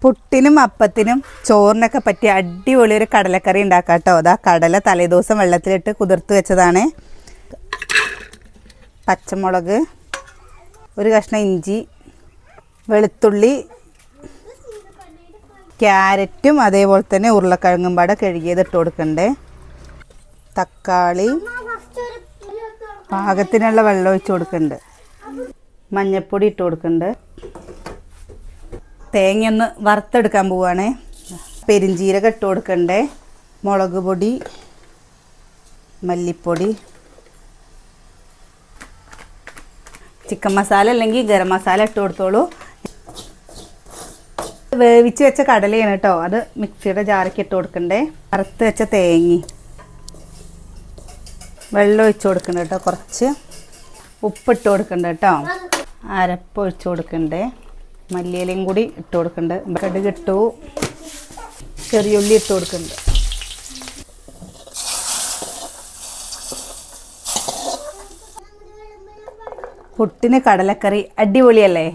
പുട്ടിനും അപ്പത്തിനും ചോറിനൊക്കെ പറ്റിയ അടിപൊളി ഒരു കടലക്കറി ഉണ്ടാക്കാം കേട്ടോ. അതാ കടല തലേദിവസം വെള്ളത്തിലിട്ട് കുതിർത്ത് വെച്ചതാണ്. പച്ചമുളക്, ഒരു കഷ്ണം ഇഞ്ചി, വെളുത്തുള്ളി, ക്യാരറ്റും അതേപോലെ തന്നെ ഉരുളക്കിഴങ്ങും പാടെ കഴുകിയത് ഇട്ട് കൊടുക്കണ്ടേ. തക്കാളി, പാകത്തിനുള്ള വെള്ളം ഒഴിച്ച് കൊടുക്കുന്നുണ്ട്. മഞ്ഞൾപ്പൊടി ഇട്ട് കൊടുക്കുന്നുണ്ട്. തേങ്ങയൊന്ന് വറുത്തെടുക്കാൻ പോവുകയാണ്. പെരിഞ്ചീരകം ഇട്ട് കൊടുക്കണ്ടേ. മുളക് പൊടി, മല്ലിപ്പൊടി, ചിക്കൻ മസാല അല്ലെങ്കിൽ ഗരം മസാല ഇട്ട് കൊടുത്തോളൂ. വേവിച്ച് വെച്ച കടലയാണ് കേട്ടോ, അത് മിക്സിയുടെ ജാറിക്ക് ഇട്ട് കൊടുക്കണ്ടേ. വറുത്ത് വെച്ച തേങ്ങ, വെള്ളം ഒഴിച്ച് കൊടുക്കണ്ട കേട്ടോ. കുറച്ച് ഉപ്പിട്ട് കൊടുക്കണ്ട കേട്ടോ. അരപ്പ് ഒഴിച്ച് കൊടുക്കണ്ടേ. മല്ലിയിലയും കൂടി ഇട്ട് കൊടുക്കുന്നുണ്ട്. കടുക് ഇട്ടു, ചെറിയുള്ളി ഇട്ട് കൊടുക്കുന്നുണ്ട്. പുട്ടിന് കടലക്കറി അടിപൊളിയല്ലേ?